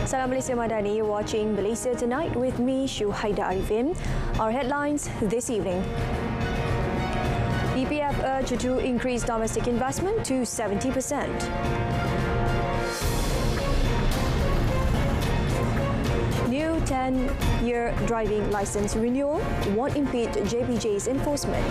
Salam Malaysia Madani, you're watching Malaysia Tonight with me, Berita RTM. Our headlines this evening. EPF urged to increase domestic investment to 70%. New 10-year driving licence renewal won't impede JPJ's enforcement.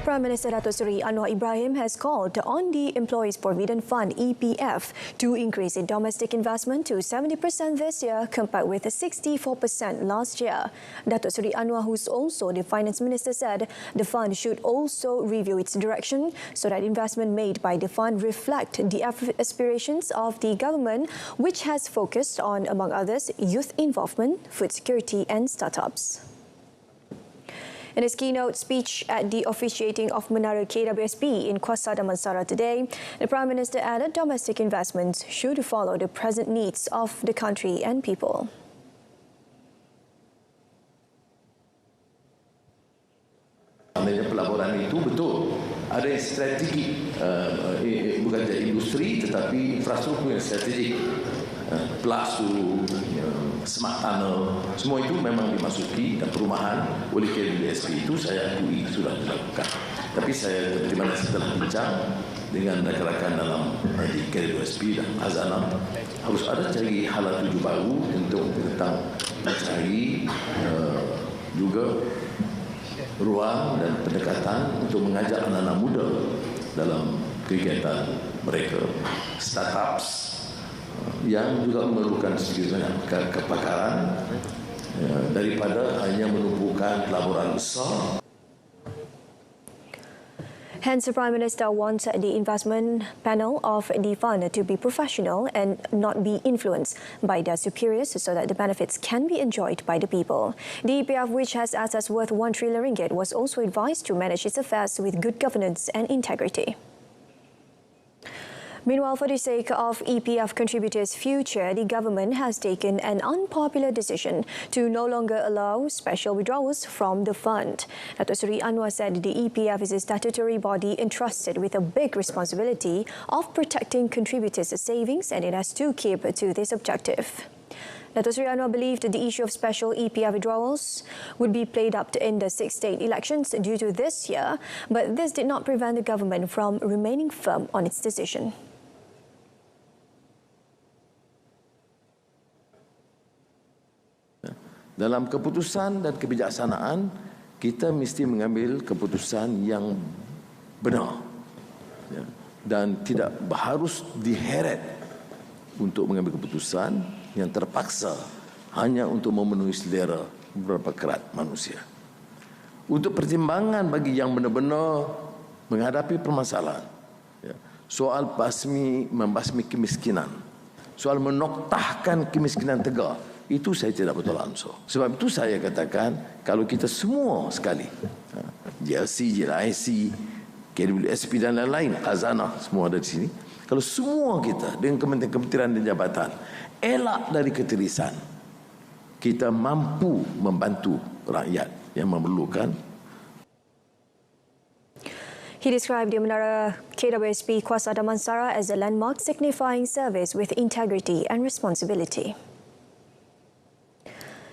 Prime Minister Datuk Seri Anwar Ibrahim has called on the Employees Provident Fund (EPF) to increase its domestic investment to 70% this year compared with 64% last year. Datuk Seri Anwar, who's also the Finance Minister, said the fund should also review its direction so that investment made by the fund reflect the aspirations of the government, which has focused on, among others, youth involvement, food security and startups. In his keynote speech at the officiating of Menara KWSP in Kuasa Damansara today, the Prime Minister added domestic investments should follow the present needs of the country and people. Pelaburan itu betul ada yang strategik, bukan saja industri tetapi infrastruktur yang strategik, pelasu, smart tunnel, semua itu memang dimasuki dan perumahan oleh KWSP itu saya akui sudah dilakukan. Tapi saya di mana setelah bincang dengan rakan-rakan dalam di KWSP dan Khazanah, harus ada cari halal tuju baru untuk tentang mencari juga ruang dan pendekatan untuk mengajak anak-anak muda dalam kegiatan mereka, startups yang juga memerlukan sedikit banyak kepakaran daripada hanya menumpukan pelaburan besar. Hence, the Prime Minister wants the investment panel of the fund to be professional and not be influenced by their superiors so that the benefits can be enjoyed by the people. The EPF, which has assets worth 1 trillion ringgit, was also advised to manage its affairs with good governance and integrity. Meanwhile, for the sake of EPF contributors' future, the government has taken an unpopular decision to no longer allow special withdrawals from the fund. Datuk Seri Anwar said the EPF is a statutory body entrusted with a big responsibility of protecting contributors' savings, and it has to keep to this objective. Datuk Seri Anwar believed the issue of special EPF withdrawals would be played up in the 6 state elections due to this year, but this did not prevent the government from remaining firm on its decision. Dalam keputusan dan kebijaksanaan, kita mesti mengambil keputusan yang benar dan tidak harus diheret untuk mengambil keputusan yang terpaksa hanya untuk memenuhi selera beberapa kerat manusia. Untuk pertimbangan bagi yang benar-benar menghadapi permasalahan, soal membasmi kemiskinan, soal menoktahkan kemiskinan tegar, itu saya tidak betul ansur. Sebab itu saya katakan, kalau kita semua sekali, JLC, JLIC, KWSP dan lain-lain, Khazanah, semua ada di sini. Kalau semua kita dengan kementerian dan jabatan elak dari ketirisan, kita mampu membantu rakyat yang memerlukan. He described the Menara KWSP Kuasa Damansara as a landmark signifying service with integrity and responsibility.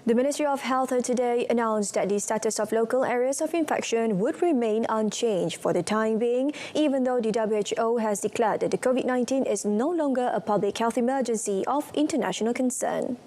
The Ministry of Health today announced that the status of local areas of infection would remain unchanged for the time being, even though the WHO has declared that the COVID-19 is no longer a public health emergency of international concern.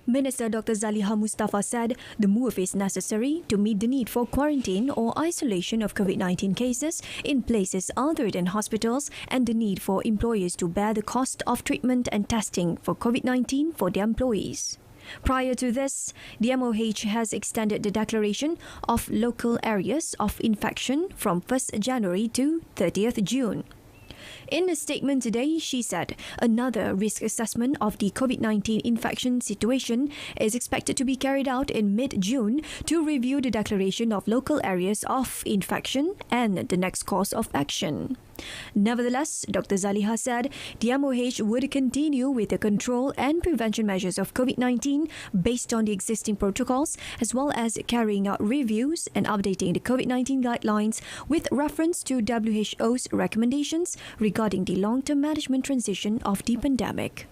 Minister Dr. Zaliha Mustafa said the move is necessary to meet the need for quarantine or isolation of COVID-19 cases in places other than hospitals and the need for employers to bear the cost of treatment and testing for COVID-19 for their employees. Prior to this, the MOH has extended the declaration of local areas of infection from 1st January to 30th June. In a statement today, she said another risk assessment of the COVID-19 infection situation is expected to be carried out in mid-June to review the declaration of local areas of infection and the next course of action. Nevertheless, Dr. Zaliha said the MOH would continue with the control and prevention measures of COVID-19 based on the existing protocols, as well as carrying out reviews and updating the COVID-19 guidelines with reference to WHO's recommendations regarding the long-term management transition of the pandemic.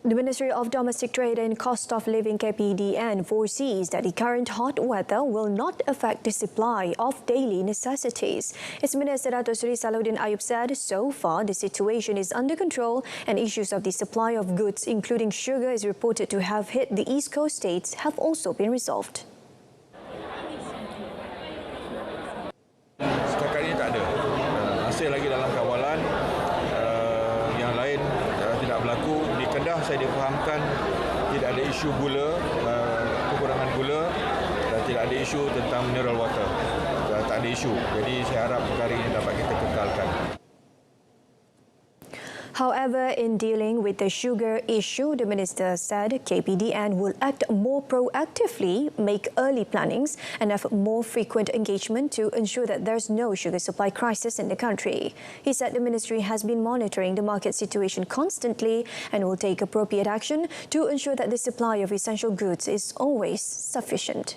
The Ministry of Domestic Trade and Cost of Living KPDN foresees that the current hot weather will not affect the supply of daily necessities. Its Minister Dato' Seri Salahuddin Ayub said so far the situation is under control and issues of the supply of goods including sugar is reported to have hit the East Coast states have also been resolved. Setakat ini tak ada. Masih lagi dalam kawalan. Yang lain tidak berlaku. Di Kedah saya difahamkan tidak ada isu gula, kekurangan gula, dan tidak ada isu tentang mineral water. Tak ada isu. Jadi saya harap perkara ini dapat kita kekalkan. However, in dealing with the sugar issue, the Minister said KPDN will act more proactively, make early plannings and have more frequent engagement to ensure that there's no sugar supply crisis in the country. He said the Ministry has been monitoring the market situation constantly and will take appropriate action to ensure that the supply of essential goods is always sufficient.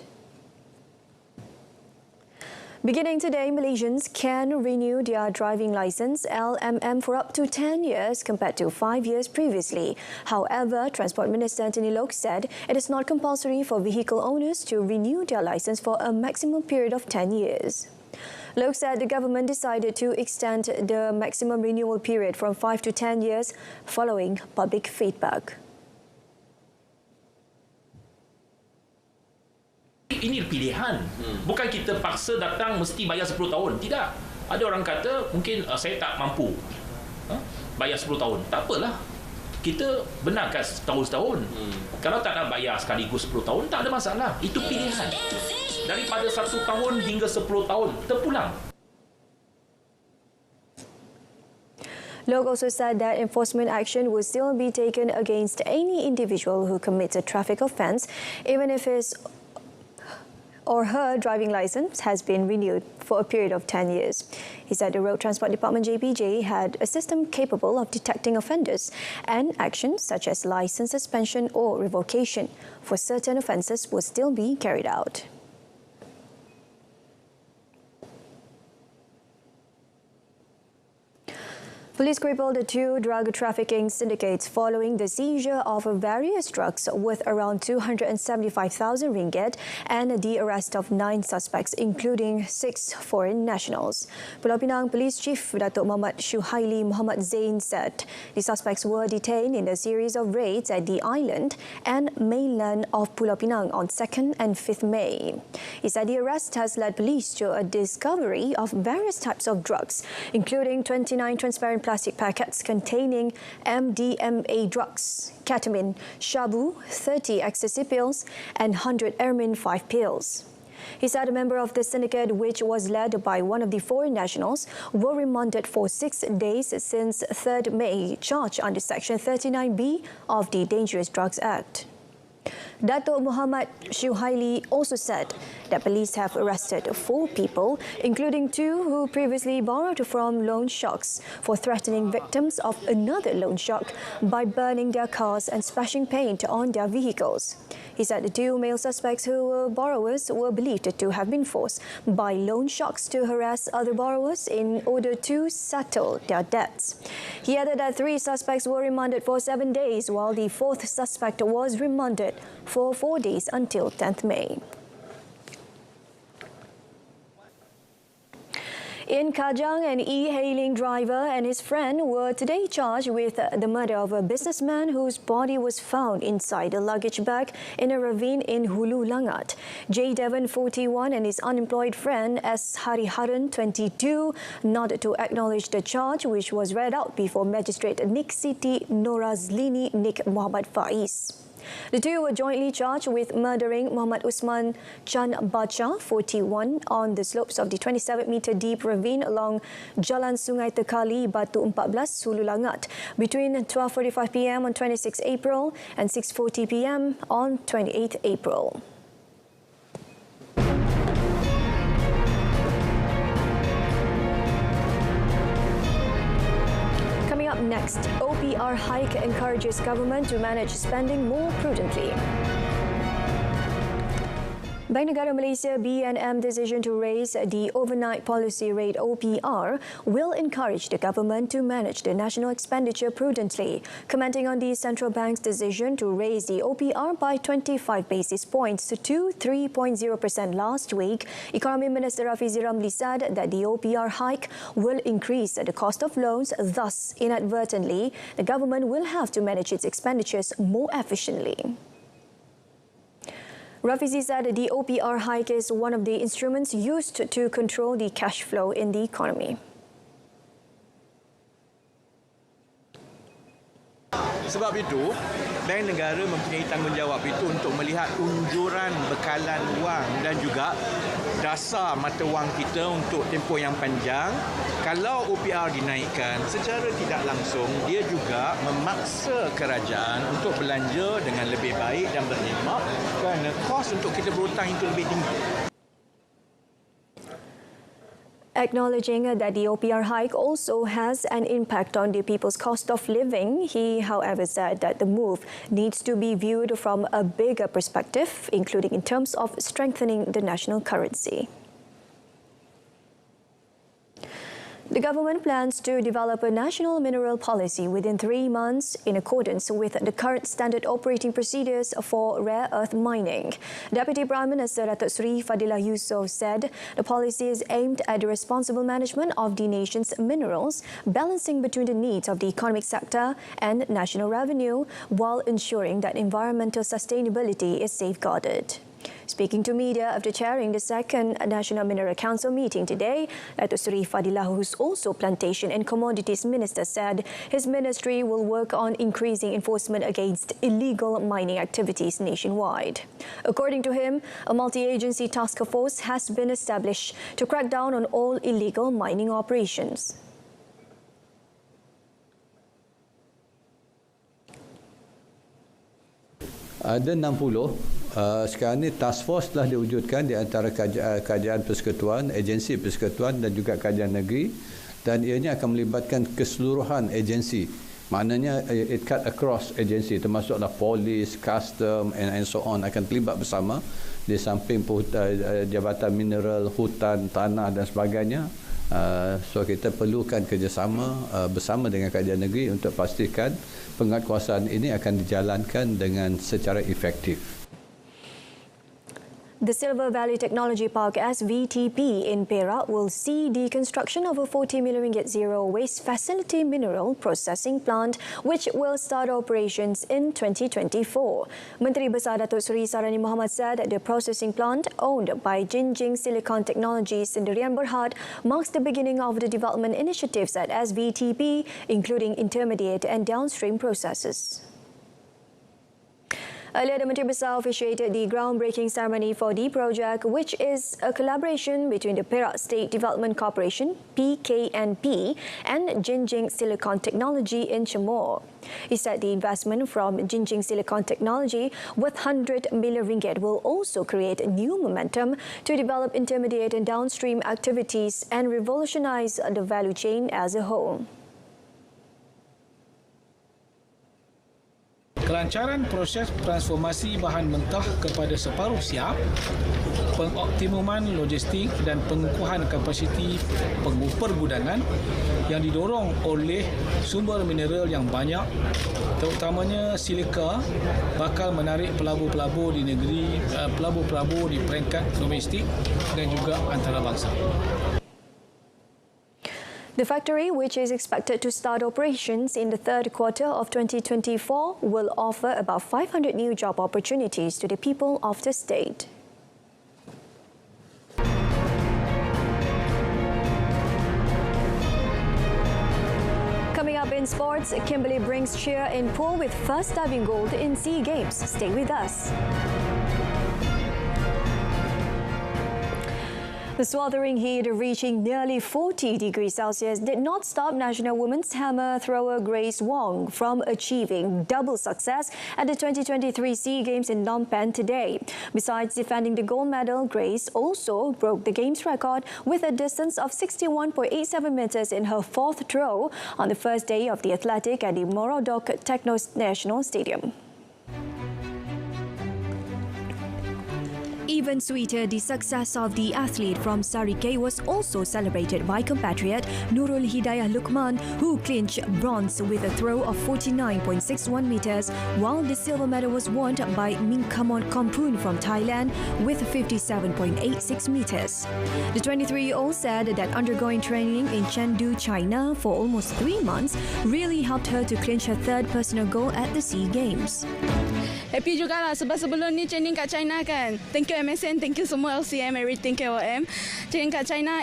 Beginning today, Malaysians can renew their driving licence LMM for up to 10 years compared to 5 years previously. However, Transport Minister Anthony Loke said it is not compulsory for vehicle owners to renew their licence for a maximum period of 10 years. Loke said the government decided to extend the maximum renewal period from 5 to 10 years following public feedback. Ini pilihan. Bukan kita paksa datang mesti bayar 10 tahun. Tidak. Ada orang kata mungkin saya tak mampu bayar 10 tahun. Tak apalah. Kita benarkan setahun-setahun. Kalau tak nak bayar sekaligus 10 tahun, tak ada masalah. Itu pilihan. Daripada 1 tahun hingga 10 tahun, terpulang. Loke also said that enforcement action will still be taken against any individual who commits a traffic offence, even if his or her driving licence has been renewed for a period of 10 years. He said the Road Transport Department JPJ had a system capable of detecting offenders and actions such as licence suspension or revocation for certain offences will still be carried out. Police crippled 2 drug trafficking syndicates following the seizure of various drugs worth around 275,000 ringgit and the arrest of 9 suspects, including 6 foreign nationals. Pulau Pinang Police Chief Datuk Muhammad Shuhaili Muhammad Zain said the suspects were detained in a series of raids at the island and mainland of Pulau Pinang on 2nd and 5th May. He said the arrest has led police to a discovery of various types of drugs, including 29 transparent plastic packets containing MDMA drugs, ketamine, shabu, 30 ecstasy pills and 100 Ermin 5 pills. He said a member of the syndicate, which was led by one of the foreign nationals, were remanded for 6 days since 3rd May, charged under Section 39B of the Dangerous Drugs Act. Datuk Muhammad Shuhaili also said that police have arrested 4 people, including 2 who previously borrowed from loan sharks for threatening victims of another loan shark by burning their cars and splashing paint on their vehicles. He said the 2 male suspects who were borrowers were believed to have been forced by loan sharks to harass other borrowers in order to settle their debts. He added that 3 suspects were remanded for 7 days, while the 4th suspect was remanded for 4 days until 10th May. In Kajang, an e-hailing driver and his friend were today charged with the murder of a businessman whose body was found inside a luggage bag in a ravine in Hulu Langat. J. Devon, 41, and his unemployed friend S. Hariharan, 22, nodded to acknowledge the charge, which was read out before Magistrate Nik Siti Norazlini Nik Muhammad Faiz. The 2 were jointly charged with murdering Muhammad Usman Chan Bacha, 41, on the slopes of the 27-metre deep ravine along Jalan Sungai Tekali, Batu 14, Hulu Langat, between 12:45 p.m. on 26 April and 6:40 p.m. on 28 April. next. OPR hike encourages government to manage spending more prudently. Bank Negara Malaysia BNM decision to raise the overnight policy rate OPR will encourage the government to manage the national expenditure prudently. Commenting on the central bank's decision to raise the OPR by 25 basis points to 3.0% last week, Economy Minister Rafizi Ramli said that the OPR hike will increase the cost of loans. Thus, inadvertently, the government will have to manage its expenditures more efficiently. Rafizi said the OPR hike is one of the instruments used to control the cash flow in the economy. Sebab itu, Bank Negara mempunyai tanggungjawab itu untuk melihat unjuran bekalan wang dan juga dasar mata wang kita untuk tempoh yang panjang. Kalau OPR dinaikkan, secara tidak langsung dia juga memaksa kerajaan untuk belanja dengan lebih baik dan berhikmat kerana kos untuk kita berhutang itu lebih tinggi. Acknowledging that the OPR hike also has an impact on the people's cost of living, he, however, said that the move needs to be viewed from a bigger perspective, including in terms of strengthening the national currency. The government plans to develop a national mineral policy within 3 months in accordance with the current standard operating procedures for rare earth mining. Deputy Prime Minister Datuk Seri Fadilah Yusof said the policy is aimed at the responsible management of the nation's minerals, balancing between the needs of the economic sector and national revenue, while ensuring that environmental sustainability is safeguarded. Speaking to media after chairing the second National Mineral Council meeting today, Datuk Seri Fadilah, who's also Plantation and Commodities Minister, said his ministry will work on increasing enforcement against illegal mining activities nationwide. According to him, a multi-agency task force has been established to crack down on all illegal mining operations. Ada 60. Sekarang ni task force telah diwujudkan di antara kajian persekutuan, agensi persekutuan dan juga kajian negeri, dan ianya akan melibatkan keseluruhan agensi. Maknanya it cut across agensi, termasuklah polis, custom and so on akan terlibat bersama di samping jabatan mineral, hutan, tanah dan sebagainya. So kita perlukan kerjasama bersama dengan kajian negeri untuk pastikan penguatkuasaan ini akan dijalankan dengan secara efektif. The Silver Valley Technology Park SVTP in Perak will see the construction of a 40 million ringgit zero waste facility mineral processing plant, which will start operations in 2024. Menteri Besar Datuk Seri Sarani Mohamad said the processing plant, owned by Jinjing Silicon Technologies Sendirian Berhad, marks the beginning of the development initiatives at SVTP, including intermediate and downstream processes. Earlier, the Menteri Besar officiated the groundbreaking ceremony for the project, which is a collaboration between the Perak State Development Corporation, PKNP, and Jinjing Silicon Technology in Cemor. He said the investment from Jinjing Silicon Technology, worth 100 million ringgit, will also create new momentum to develop intermediate and downstream activities and revolutionize the value chain as a whole. Kelancaran proses transformasi bahan mentah kepada separuh siap, pengoptimuman logistik dan pengukuhan kapasiti pergudangan yang didorong oleh sumber mineral yang banyak, terutamanya silika, bakal menarik pelabur-pelabur di negeri, pelabur-pelabur di peringkat domestik dan juga antarabangsa. The factory, which is expected to start operations in the third quarter of 2024, will offer about 500 new job opportunities to the people of the state. Coming up in sports, Kimberley brings cheer in pool with first diving gold in SEA Games. Stay with us. The sweltering heat reaching nearly 40 degrees Celsius did not stop national women's hammer thrower Grace Wong from achieving double success at the 2023 SEA Games in Phnom Penh today. Besides defending the gold medal, Grace also broke the game's record with a distance of 61.87 meters in her fourth throw on the first day of the athletics at the Morodok Techno National Stadium. Even sweeter, the success of the athlete from Sarike was also celebrated by compatriot Nurul Hidayah Lukman, who clinched bronze with a throw of 49.61 meters, while the silver medal was won by Minkamon Kompun from Thailand with 57.86 meters. The 23-year-old said that undergoing training in Chengdu, China for almost 3 months really helped her to clinch her third personal goal at the SEA Games. Happy jugalah sebab sebelum ni training kat China kan. Thank you MSN, thank you semua LCM, everything KOM. Training kat China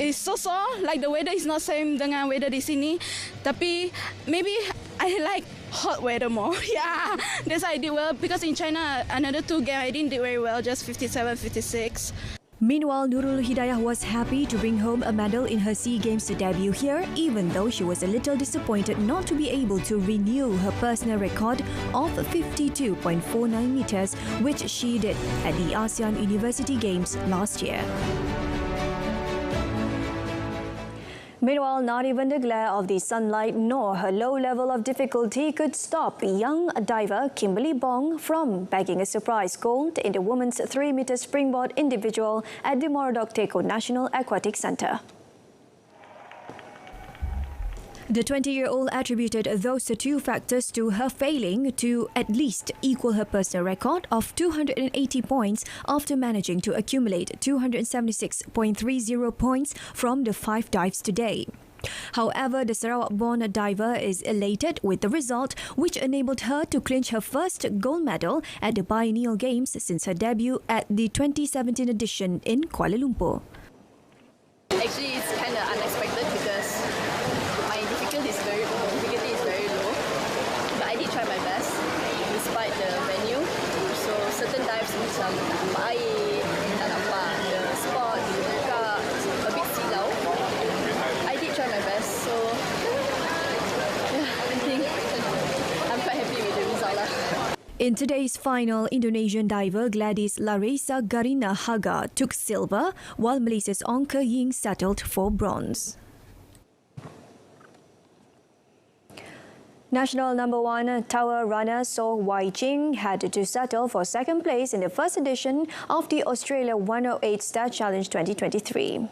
is so like the weather is not same dengan weather di sini. Tapi maybe I like hot weather more. Yeah, that's why I did well because in China another 2 games I didn't do very well, just 57, 56. Meanwhile, Nurul Hidayah was happy to bring home a medal in her SEA Games debut here, even though she was a little disappointed not to be able to renew her personal record of 52.49 meters, which she did at the ASEAN University Games last year. Meanwhile, not even the glare of the sunlight nor her low level of difficulty could stop young diver Kimberly Bong from bagging a surprise gold in the women's 3-meter springboard individual at the Morodok Techno National Aquatic Centre. The 20-year-old attributed those two factors to her failing to at least equal her personal record of 280 points after managing to accumulate 276.30 points from the 5 dives today. However, the Sarawak-born diver is elated with the result, which enabled her to clinch her first gold medal at the Biennial Games since her debut at the 2017 edition in Kuala Lumpur. Actually, it's kind of unexpected because my difficulty is very low, but I did try my best despite the venue. So certain dives macam tak nampak air, tak nampak the spot dibuka, a bit silau. I did try my best, so yeah, I think I'm quite happy with the result lah. In today's final, Indonesian diver Gladys Larissa Garina Haga took silver, while Malaysia's Ong Ke Ying settled for bronze. National number 1 tower runner So Wai Ching had to settle for second place in the first edition of the Australia 108 Star Challenge 2023.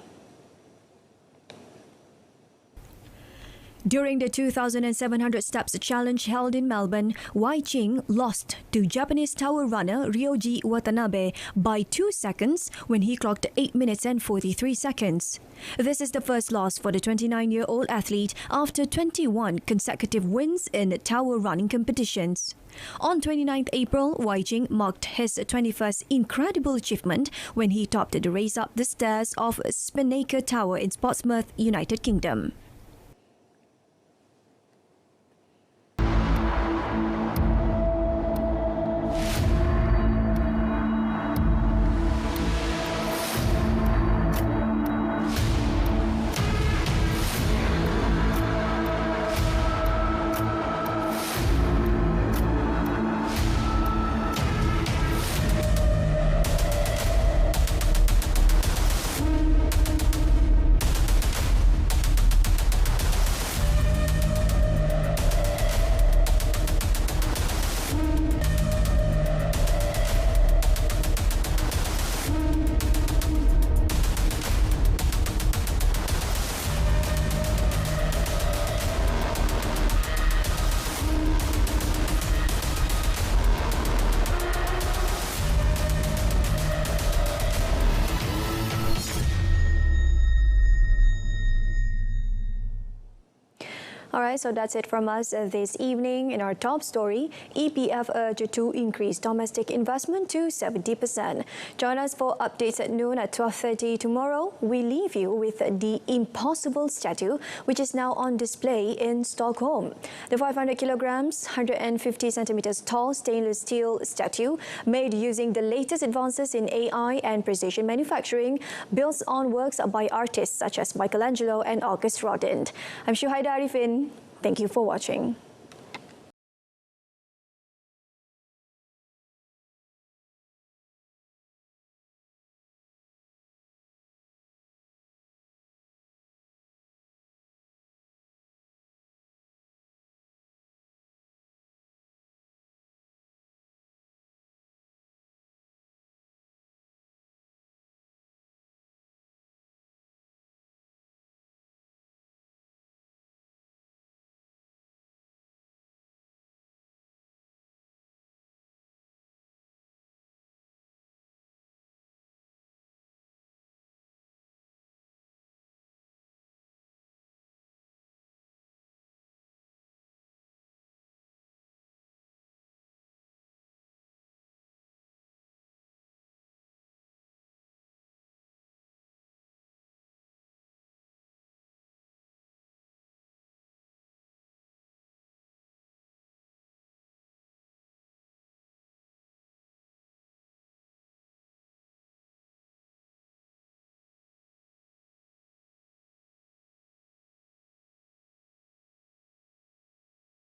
During the 2,700 steps challenge held in Melbourne, Wai Ching lost to Japanese tower runner Ryoji Watanabe by 2 seconds when he clocked 8 minutes and 43 seconds. This is the first loss for the 29-year-old athlete after 21 consecutive wins in tower running competitions. On 29th April, Wai Ching marked his 21st incredible achievement when he topped the race up the stairs of Spinnaker Tower in Portsmouth, United Kingdom. Alright, so that's it from us this evening. In our top story, EPF urged to increase domestic investment to 70%. Join us for updates at noon at 12:30 tomorrow. We leave you with the impossible statue, which is now on display in Stockholm. The 500 kilograms, 150 centimeters tall stainless steel statue, made using the latest advances in AI and precision manufacturing, builds on works by artists such as Michelangelo and August Rodin. I'm Shuhaida Arifin. Thank you for watching.